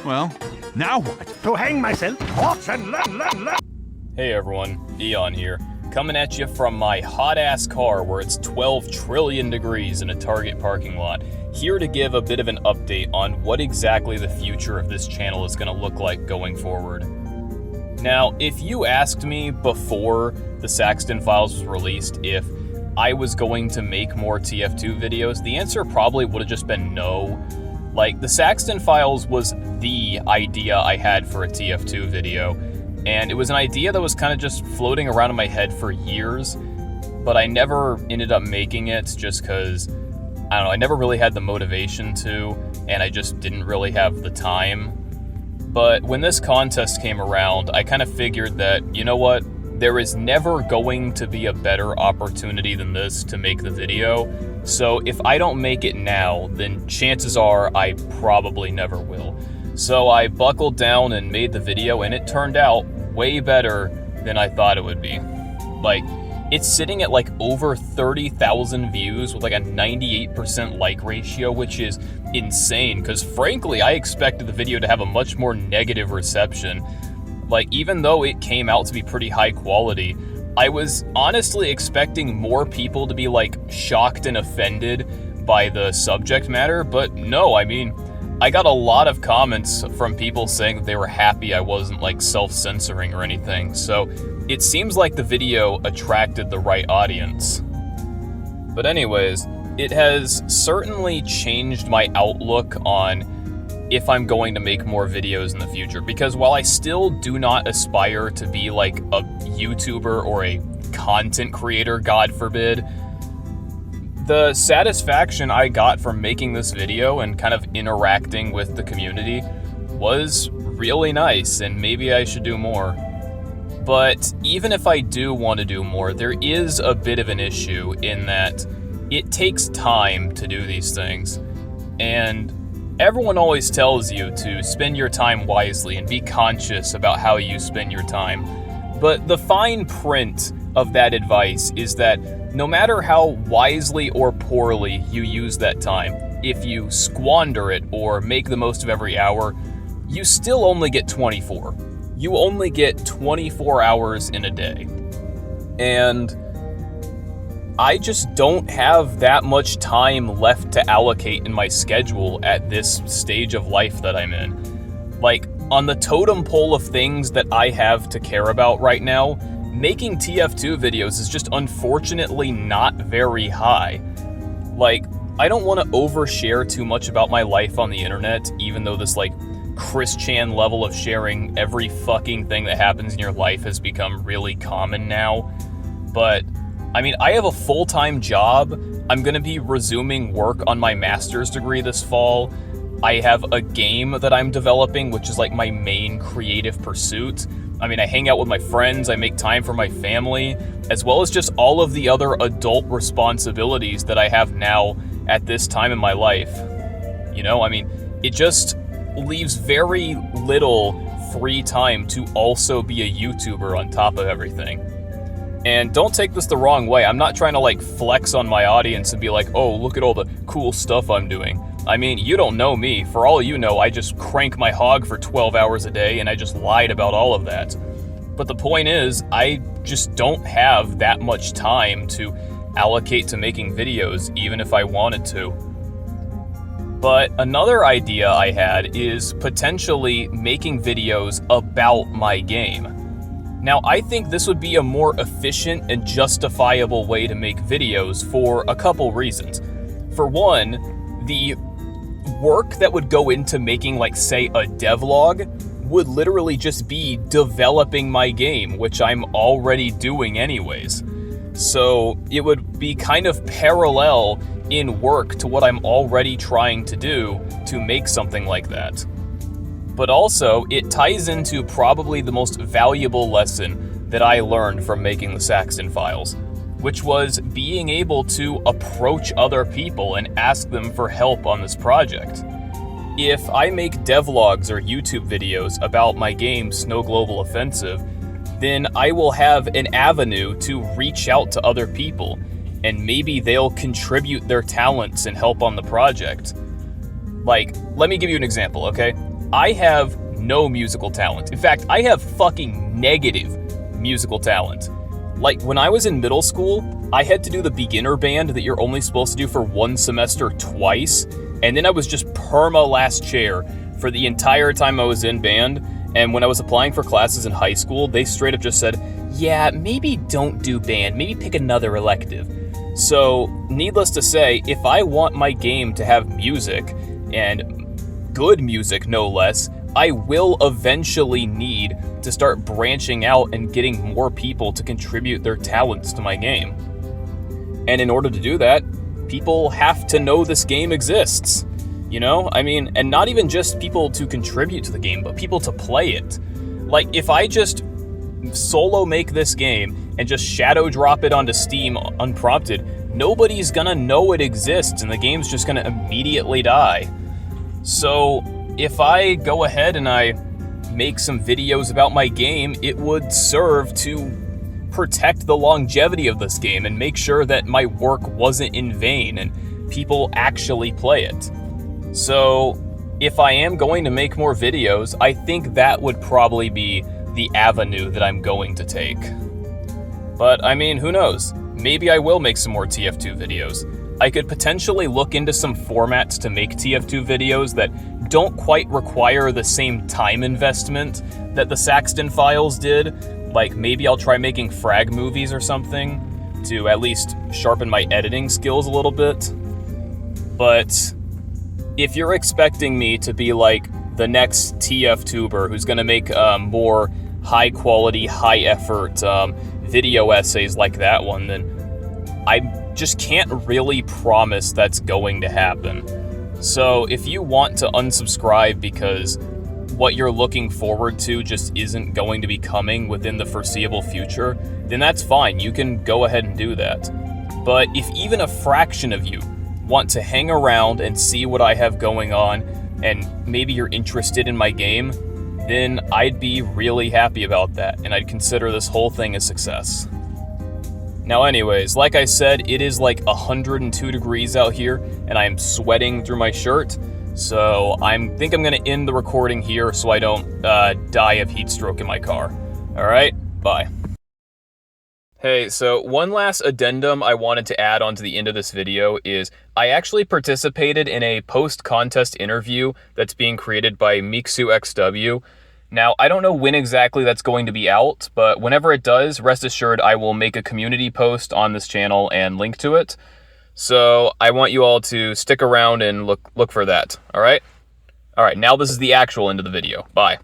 Well, now what? To hang myself, watch and learn. Hey everyone, Eon here, coming at you from my hot-ass car where it's 12 trillion degrees in a Target parking lot, here to give a bit of an update on what exactly the future of this channel is going to look like going forward. Now, if you asked me before the Saxton Files was released if I was going to make more TF2 videos, the answer probably would have just been no. Like, the Saxton Files was the idea I had for a TF2 video, and it was an idea that was kind of just floating around in my head for years, but I never ended up making it just because, I don't know, I never really had the motivation to, and I just didn't really have the time. But when this contest came around, I kind of figured that, you know what, there is never going to be a better opportunity than this to make the video, so if I don't make it now, then chances are I probably never will. So I buckled down and made the video, and it turned out way better than I thought it would be. Like, it's sitting at like over 30,000 views with like a 98% like ratio, which is insane, because frankly, I expected the video to have a much more negative reception. Like, even though it came out to be pretty high quality, I was honestly expecting more people to be like shocked and offended by the subject matter, but no, I mean, I got a lot of comments from people saying that they were happy I wasn't like self-censoring or anything, so it seems like the video attracted the right audience. But anyways, it has certainly changed my outlook on if I'm going to make more videos in the future, because while I still do not aspire to be like a YouTuber or a content creator, God forbid, the satisfaction I got from making this video and kind of interacting with the community was really nice, and maybe I should do more. But even if I do want to do more, there is a bit of an issue in that it takes time to do these things, and everyone always tells you to spend your time wisely and be conscious about how you spend your time. But the fine print of that advice is that no matter how wisely or poorly you use that time, if you squander it or make the most of every hour, you still only get 24. You only get 24 hours in a day. And I just don't have that much time left to allocate in my schedule at this stage of life that I'm in. Like, on the totem pole of things that I have to care about right now, making TF2 videos is just unfortunately not very high. Like, I don't want to overshare too much about my life on the internet, even though this like Chris Chan level of sharing every fucking thing that happens in your life has become really common now. But I mean, I have a full-time job. I'm going to be resuming work on my master's degree this fall. I have a game that I'm developing, which is like my main creative pursuit. I mean, I hang out with my friends, I make time for my family, as well as just all of the other adult responsibilities that I have now at this time in my life. You know, I mean, it just leaves very little free time to also be a YouTuber on top of everything. And don't take this the wrong way, I'm not trying to like flex on my audience and be like, oh, look at all the cool stuff I'm doing. I mean, you don't know me. For all you know, I just crank my hog for 12 hours a day and I just lied about all of that. But the point is, I just don't have that much time to allocate to making videos, even if I wanted to. But another idea I had is potentially making videos about my game. Now, I think this would be a more efficient and justifiable way to make videos for a couple reasons. For one, the work that would go into making, like, say, a devlog would literally just be developing my game, which I'm already doing anyways. So it would be kind of parallel in work to what I'm already trying to do to make something like that. But also, it ties into probably the most valuable lesson that I learned from making the Saxton Files, which was being able to approach other people and ask them for help on this project. If I make devlogs or YouTube videos about my game Snow Global Offensive, then I will have an avenue to reach out to other people, and maybe they'll contribute their talents and help on the project. Like, let me give you an example, okay? I have no musical talent. In fact, I have fucking negative musical talent. Like, when I was in middle school, I had to do the beginner band that you're only supposed to do for one semester twice, and then I was just perma last chair for the entire time I was in band. And when I was applying for classes in high school, they straight up just said, yeah, maybe don't do band, maybe pick another elective. So, needless to say, if I want my game to have music, and good music no less, I will eventually need to start branching out and getting more people to contribute their talents to my game. And in order to do that, people have to know this game exists. You know, I mean, and not even just people to contribute to the game, but people to play it. Like, if I just solo make this game and just shadow drop it onto Steam unprompted, nobody's gonna know it exists and the game's just gonna immediately die. So, if I go ahead and I make some videos about my game, it would serve to protect the longevity of this game and make sure that my work wasn't in vain and people actually play it. So, if I am going to make more videos, I think that would probably be the avenue that I'm going to take. But, I mean, who knows? Maybe I will make some more TF2 videos. I could potentially look into some formats to make TF2 videos that don't quite require the same time investment that the Saxton files did. Like, maybe I'll try making frag movies or something to at least sharpen my editing skills a little bit. But if you're expecting me to be like the next TF-tuber who's gonna make more high-quality, high-effort video essays like that one, then I just can't really promise that's going to happen. So if you want to unsubscribe because what you're looking forward to just isn't going to be coming within the foreseeable future, then that's fine. You can go ahead and do that. But if even a fraction of you want to hang around and see what I have going on, and maybe you're interested in my game, then I'd be really happy about that, and I'd consider this whole thing a success. Now anyways, like I said, it is like 102 degrees out here, and I am sweating through my shirt, so I think I'm gonna end the recording here so I don't die of heat stroke in my car. Alright, bye. Hey, so one last addendum I wanted to add onto the end of this video is I actually participated in a post-contest interview that's being created by MiksuXW. Now, I don't know when exactly that's going to be out, but whenever it does, rest assured I will make a community post on this channel and link to it. So I want you all to stick around and look for that, alright? Alright, now this is the actual end of the video. Bye.